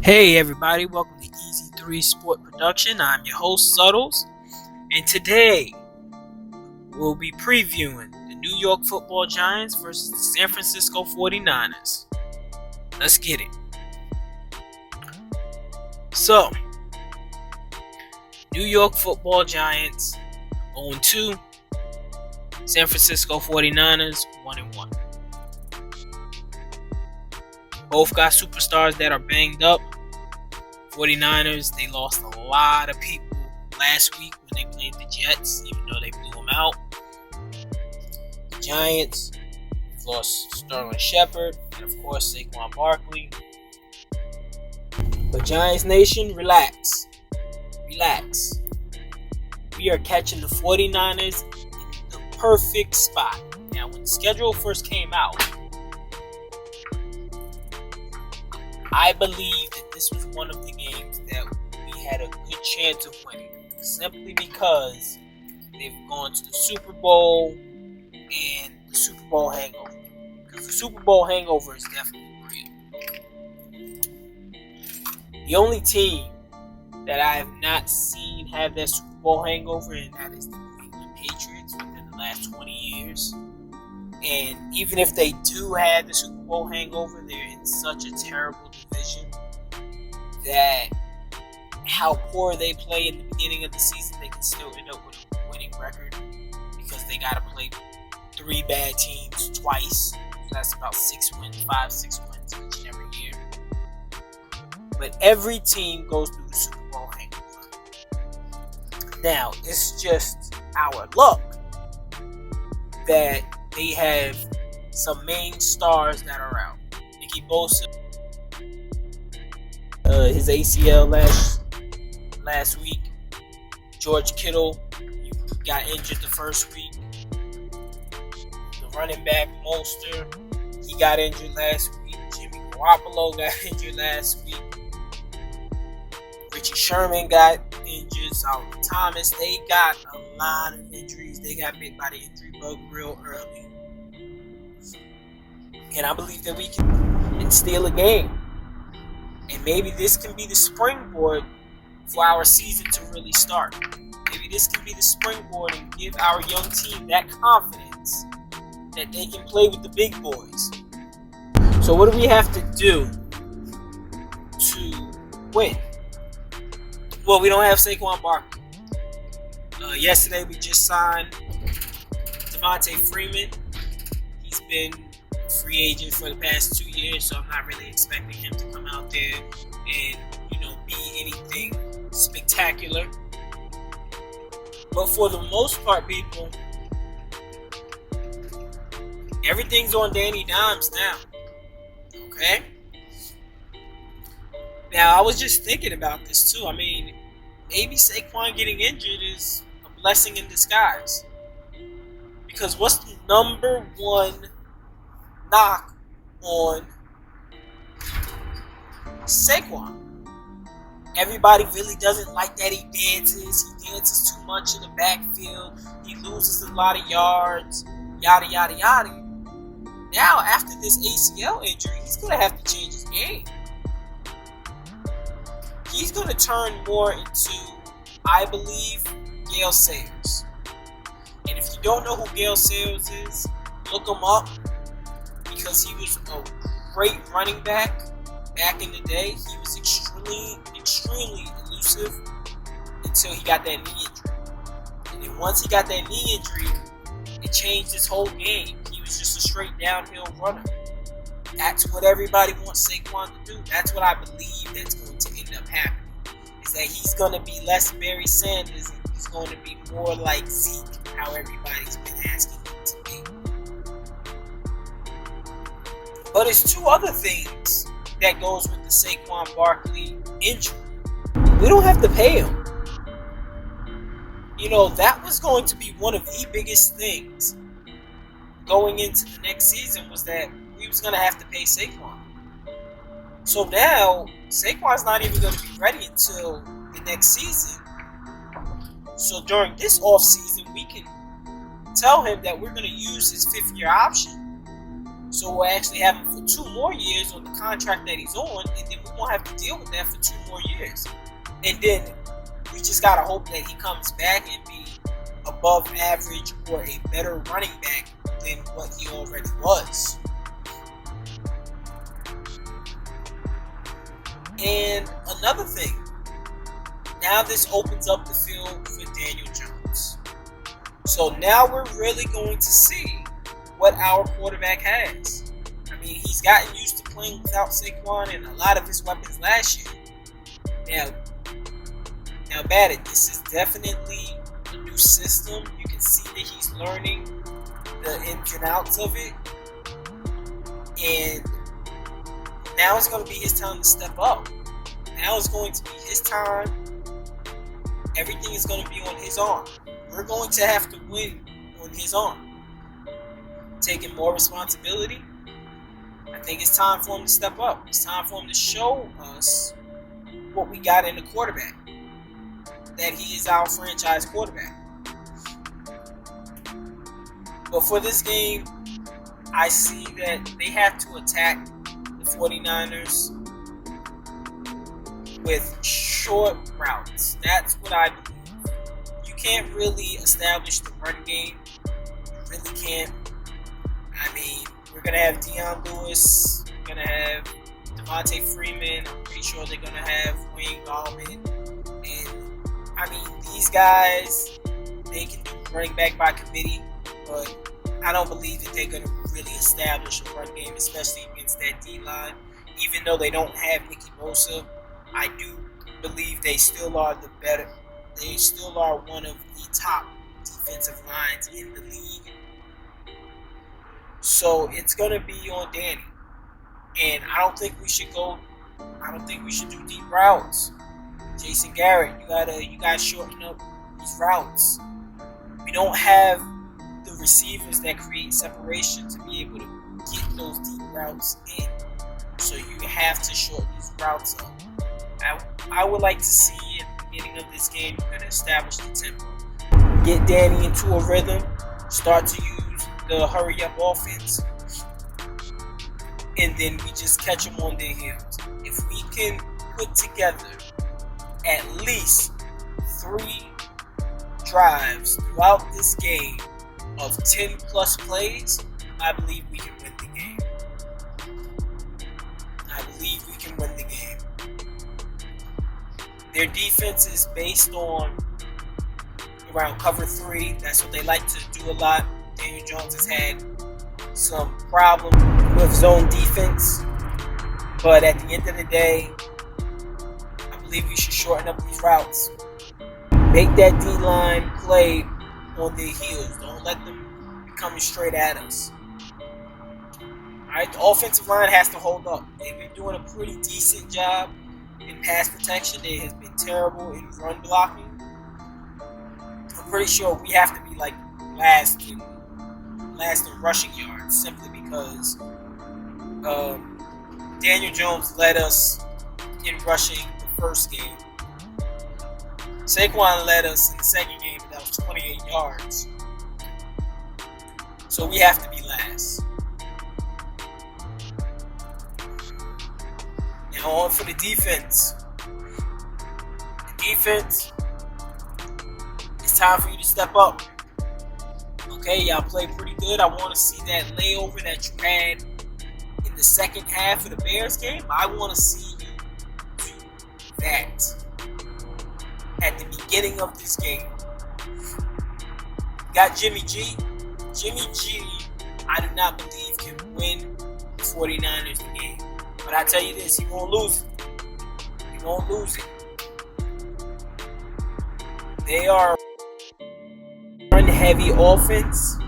Hey everybody, welcome to Easy 3 Sport Production. I'm your host Suttles, and today we'll be previewing the New York Football Giants versus the San Francisco 49ers. Let's get it. So, New York Football Giants 0-2, San Francisco 49ers 1-1. Both got superstars that are banged up. 49ers, they lost a lot of people last week when they played the Jets, even though they blew them out. The Giants lost Sterling Shepard and, of course, Saquon Barkley. But Giants Nation, relax. Relax. We are catching the 49ers in the perfect spot. Now, when the schedule first came out, I believe that this was one of the games that we had a good chance of winning, simply because they've gone to the Super Bowl and the Super Bowl hangover. Because the Super Bowl hangover is definitely real. The only team that I have not seen have that Super Bowl hangover, and that is the New England Patriots within the last 20 years. And even if they do have the Super Bowl hangover, they're in such a terrible division that how poor they play in the beginning of the season, they can still end up with a winning record because they got to play 3 bad teams twice. So that's about 6 wins each and every year. But every team goes through the Super Bowl hangover. Now, it's just our luck that they have some main stars that are out. Nicky Bosa, his ACL last week. George Kittle, got injured the first week. The running back Mostert, he got injured last week. Jimmy Garoppolo got injured last week. Richie Sherman got injured. Solomon Thomas, they got a lot of injuries. They got bit by the injury bug real early. And I believe that we can steal a game. And maybe this can be the springboard for our season to really start. Maybe this can be the springboard and give our young team that confidence that they can play with the big boys. So what do we have to do to win? Well, we don't have Saquon Barkley. Yesterday we just signed Devontae Freeman. He's been a free agent for the past 2 years, so I'm not really expecting him to come out there and, be anything spectacular. But for the most part, people, everything's on Danny Dimes now. Okay? Now, I was just thinking about this too. I mean, maybe Saquon getting injured is a blessing in disguise. Because what's the number one knock on Saquon? Everybody really doesn't like that he dances. He dances too much in the backfield. He loses a lot of yards. Yada, yada, yada. Now, after this ACL injury, he's going to have to change his game. He's going to turn more into, I believe, Gale Sayers. And if you don't know who Gale Sayers is, look him up, because he was a great running back in the day. He was extremely elusive until he got that knee injury. And then once he got that knee injury, it changed his whole game. He was just a straight downhill runner. That's what everybody wants Saquon to do. That's what I believe that's going to end up happening. Is that he's going to be less Barry Sanders and he's going to be more like Zeke, how everybody's been asking him to be. But it's 2 other things that goes with the Saquon Barkley injury. We don't have to pay him. That was going to be one of the biggest things going into the next season, was that we was going to have to pay Saquon. So now, Saquon's not even going to be ready until the next season. So during this offseason, we can tell him that we're going to use his 5th-year option. So we'll actually have him for 2 more years on the contract that he's on, and then we won't have to deal with that for 2 more years. And then we just gotta hope that he comes back and be above average or a better running back than what he already was. And another thing, now this opens up the field for Daniel Jones. So now we're really going to see what our quarterback has. I mean, he's gotten used to playing without Saquon and a lot of his weapons last year. Now, Batted, this is definitely a new system. You can see that he's learning the ins and outs of it. And now it's going to be his time to step up. Now it's going to be his time. Everything is going to be on his arm. We're going to have to win on his arm. Taking more responsibility. I think it's time for him to step up. It's time for him to show us what we got in the quarterback. That he is our franchise quarterback. But for this game, I see that they have to attack the 49ers with short routes. That's what I believe. You can't really establish the run game. You really can't. I mean, we're going to have Deion Lewis. We're going to have Devontae Freeman. I'm pretty sure they're going to have Wayne Gallman. And, I mean, these guys, they can do running back by committee. But I don't believe that they're going to really establish a run game, especially against that D-line. Even though they don't have Nicky Bosa, I do believe they still are the better. They still are one of the top defensive lines in the league. So it's going to be on Danny. And I don't think we should do deep routes. Jason Garrett, you guys shorten up these routes. We don't have the receivers that create separation to be able to get those deep routes in. So you have to shorten these routes up. I would like to see at the beginning of this game, we're going to establish the tempo. Get Danny into a rhythm. Start to use the hurry-up offense. And then we just catch them on their heels. If we can put together at least 3 drives throughout this game of 10 plus plays, I believe we can win the game. Their defense is based around cover 3. That's what they like to do a lot. Daniel Jones has had some problems with zone defense. But at the end of the day, I believe we should shorten up these routes. Make that D-line play on their heels. Don't let them be coming straight at us. Alright, the offensive line has to hold up. They've been doing a pretty decent job in pass protection. It has been terrible in run blocking. I'm pretty sure we have to be like last in rushing yards simply because Daniel Jones led us in rushing the first game. Saquon led us in the second game, and that was 28 yards. So we have to be last. Now on for the defense. The defense, it's time for you to step up. Okay, y'all played pretty good. I want to see that layover that you had in the second half of the Bears game. I want to see you do that at the beginning of this game. Got Jimmy G. Jimmy G, I do not believe can win the 49ers the game. But I tell you this, he won't lose it. He won't lose it. They are run-heavy offense.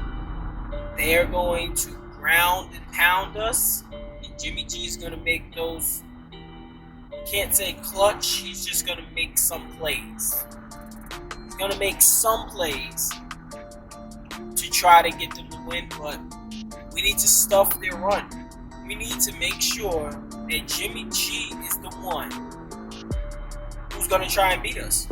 They are going to ground and pound us. And Jimmy G is going to make those, can't say clutch, he's just going to make some plays. He's going to make some plays to try to get them to win, but we need to stuff their run. We need to make sure that Jimmy G is the one who's going to try and beat us.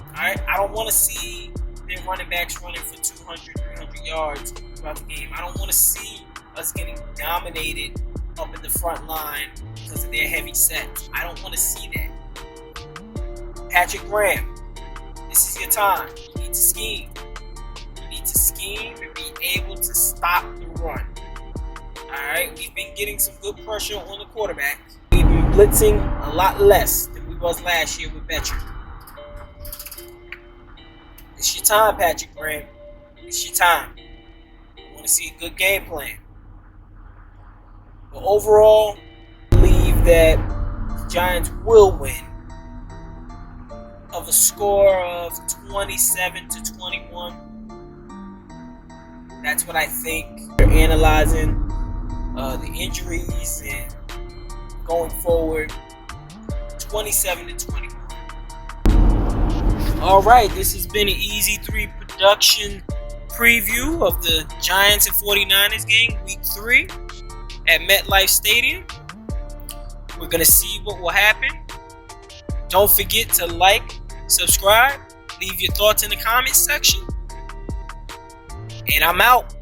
Alright? I don't want to see their running backs running for 200, 300 yards throughout the game. I don't want to see us getting dominated up in the front line because of their heavy sets. I don't want to see that. Patrick Graham, this is your time. You need to scheme. You need to scheme and be able to stop the run. Alright, we've been getting some good pressure on the quarterback. We've been blitzing a lot less than we was last year with Betcher. It's your time, Patrick Graham. It's your time. I want to see a good game plan. But overall, I believe that the Giants will win of a score of 27-21. That's what I think. They're analyzing the injuries and going forward, 27-21. All right, this has been an Easy 3 production preview of the Giants and 49ers game, Week 3 at MetLife Stadium. We're going to see what will happen. Don't forget to like, subscribe, leave your thoughts in the comments section. And I'm out.